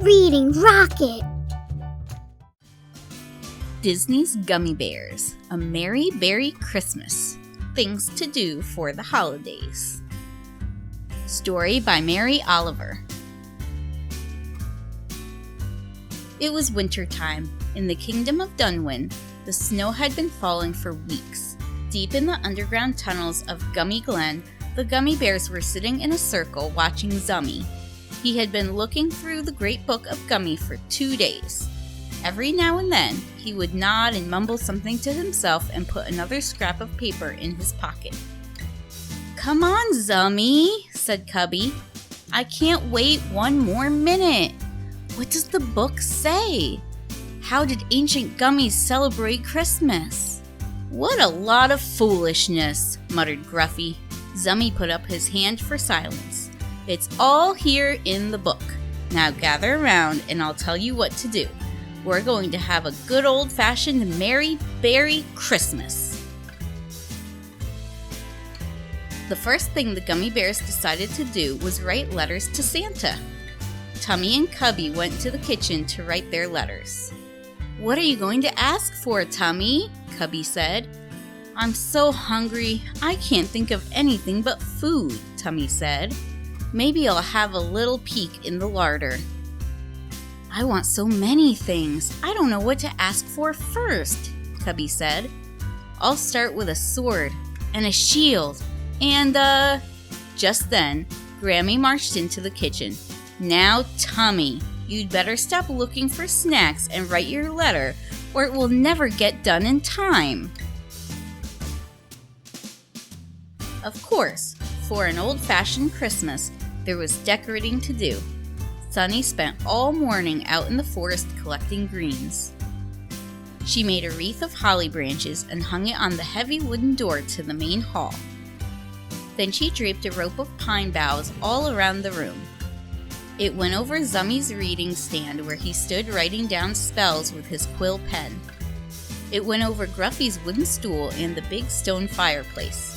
Reading Rocket! Disney's Gummi Bears, A Merry Berry Christmas. Things to do for the holidays. Story by Mary Oliver. It was wintertime. In the kingdom of Dunwin, the snow had been falling for weeks. Deep in the underground tunnels of Gummi Glen, the Gummi Bears were sitting in a circle watching Zummi. He had been looking through the great book of Gummi for 2 days. Every now and then, he would nod and mumble something to himself and put another scrap of paper in his pocket. "Come on, Zummi," said Cubby. "I can't wait one more minute. What does the book say? How did ancient gummies celebrate Christmas?" "What a lot of foolishness," muttered Gruffy. Zummi put up his hand for silence. "It's all here in the book. Now gather around and I'll tell you what to do. We're going to have a good old-fashioned Merry Berry Christmas." The first thing the Gummi Bears decided to do was write letters to Santa. Tummy and Cubby went to the kitchen to write their letters. "What are you going to ask for, Tummy?" Cubby said. "I'm so hungry, I can't think of anything but food," Tummy said. "Maybe I'll have a little peek in the larder." "I want so many things, I don't know what to ask for first," Cubby said. "I'll start with a sword, and a shield, and Just then, Grammy marched into the kitchen. "Now, Tummy, you'd better stop looking for snacks and write your letter, or it will never get done in time." Of course, for an old-fashioned Christmas, there was decorating to do. Sunny spent all morning out in the forest collecting greens. She made a wreath of holly branches and hung it on the heavy wooden door to the main hall. Then she draped a rope of pine boughs all around the room. It went over Zummi's reading stand where he stood writing down spells with his quill pen. It went over Gruffy's wooden stool and the big stone fireplace.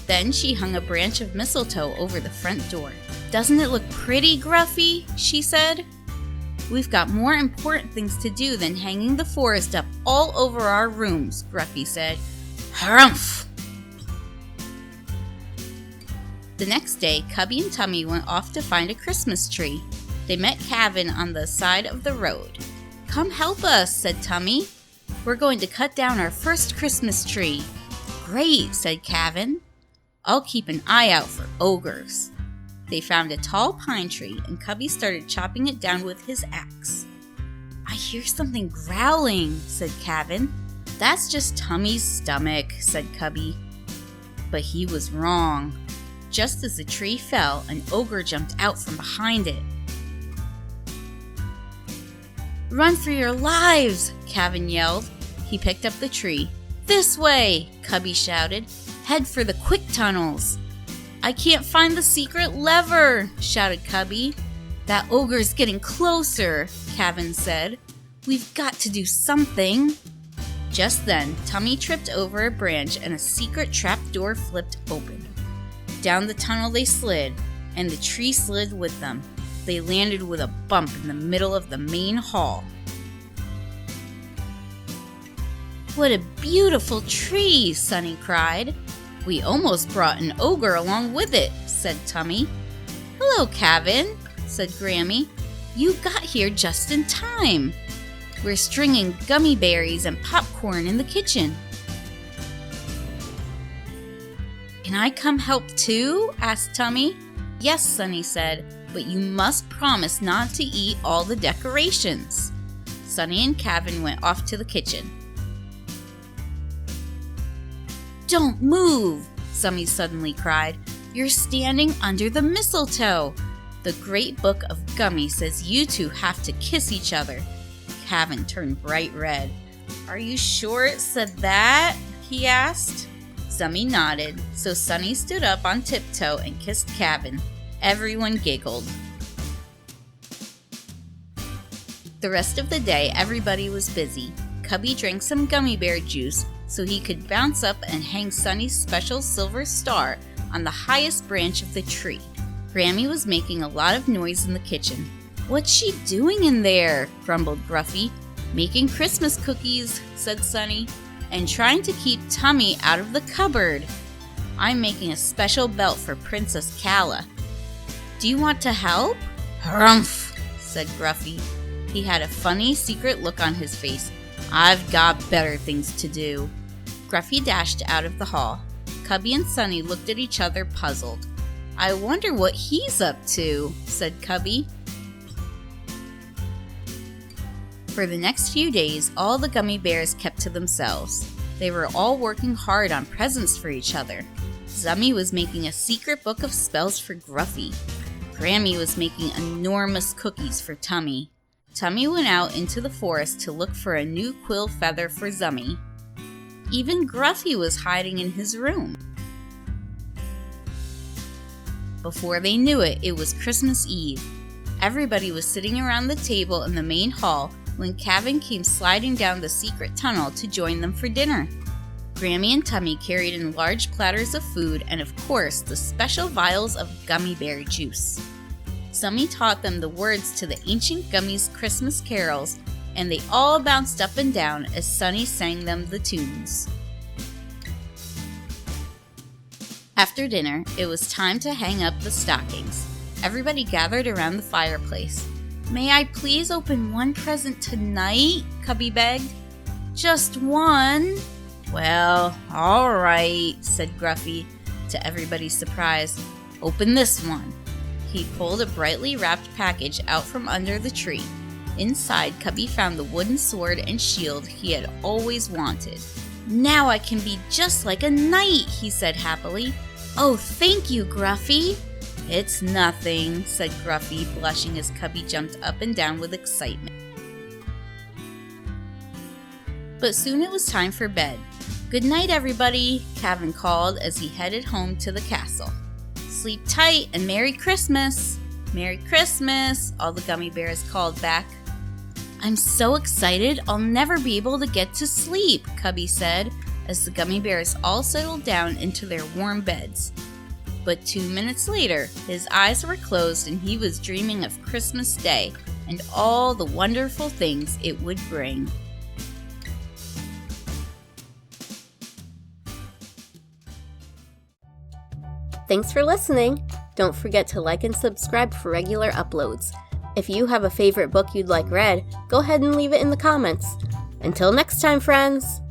Then she hung a branch of mistletoe over the front door. "Doesn't it look pretty, Gruffy?" she said. "We've got more important things to do than hanging the forest up all over our rooms," Gruffy said. "Harumph!" The next day, Cubby and Tummy went off to find a Christmas tree. They met Kavin on the side of the road. "Come help us," said Tummy. "We're going to cut down our first Christmas tree." "Great," said Kavin. "I'll keep an eye out for ogres." They found a tall pine tree, and Cubby started chopping it down with his axe. "I hear something growling," said Kavin. "That's just Tummy's stomach," said Cubby. But he was wrong. Just as the tree fell, an ogre jumped out from behind it. "Run for your lives!" Kavin yelled. He picked up the tree. "This way!" Cubby shouted. "Head for the quick tunnels." "I can't find the secret lever!" shouted Cubby. "That ogre's getting closer," Kavin said. "We've got to do something." Just then, Tummy tripped over a branch and a secret trapdoor flipped open. Down the tunnel they slid, and the tree slid with them. They landed with a bump in the middle of the main hall. "What a beautiful tree!" Sunny cried. "We almost brought an ogre along with it," said Tummy. "Hello, Kavin," said Grammy. "You got here just in time. We're stringing gummy berries and popcorn in the kitchen." "Can I come help too?" asked Tummy. "Yes," Sunny said, "but you must promise not to eat all the decorations." Sunny and Kavin went off to the kitchen. "Don't move!" Zummi suddenly cried. "You're standing under the mistletoe. The great book of Gummi says you two have to kiss each other." Kavin turned bright red. "Are you sure it said that?" he asked. Zummi nodded, so Sunny stood up on tiptoe and kissed Kavin. Everyone giggled. The rest of the day, everybody was busy. Cubby drank some gummy bear juice so he could bounce up and hang Sunny's special silver star on the highest branch of the tree. Grammy was making a lot of noise in the kitchen. "What's she doing in there?" grumbled Gruffy. "Making Christmas cookies," said Sunny, "and trying to keep Tummy out of the cupboard. I'm making a special belt for Princess Calla. Do you want to help?" "Humph," said Gruffy. He had a funny, secret look on his face. "I've got better things to do." Gruffy dashed out of the hall. Cubby and Sunny looked at each other puzzled. "I wonder what he's up to," said Cubby. For the next few days, all the Gummi Bears kept to themselves. They were all working hard on presents for each other. Zummy was making a secret book of spells for Gruffy. Grammy was making enormous cookies for Tummy. Tummy went out into the forest to look for a new quill feather for Zummy. Even Gruffy was hiding in his room. Before they knew it, it was Christmas Eve. Everybody was sitting around the table in the main hall when Kevin came sliding down the secret tunnel to join them for dinner. Grammy and Tummy carried in large platters of food and, of course, the special vials of gummy berry juice. Zummy taught them the words to the ancient Gummi's Christmas carols, and they all bounced up and down as Sunny sang them the tunes. After dinner, it was time to hang up the stockings. Everybody gathered around the fireplace. "May I please open one present tonight?" Cubby begged. "Just one." "Well, all right," said Gruffy, to everybody's surprise. "Open this one." He pulled a brightly wrapped package out from under the tree. Inside, Cubby found the wooden sword and shield he had always wanted. "Now I can be just like a knight," he said happily. "Oh, thank you, Gruffy." "It's nothing," said Gruffy, blushing as Cubby jumped up and down with excitement. But soon it was time for bed. "Good night, everybody," Kevin called as he headed home to the castle. "Sleep tight and Merry Christmas." "Merry Christmas," all the Gummi Bears called back. "I'm so excited I'll never be able to get to sleep," Cubby said as the Gummi Bears all settled down into their warm beds. But 2 minutes later, his eyes were closed and he was dreaming of Christmas Day and all the wonderful things it would bring. Thanks for listening. Don't forget to like and subscribe for regular uploads. If you have a favorite book you'd like read, go ahead and leave it in the comments. Until next time, friends!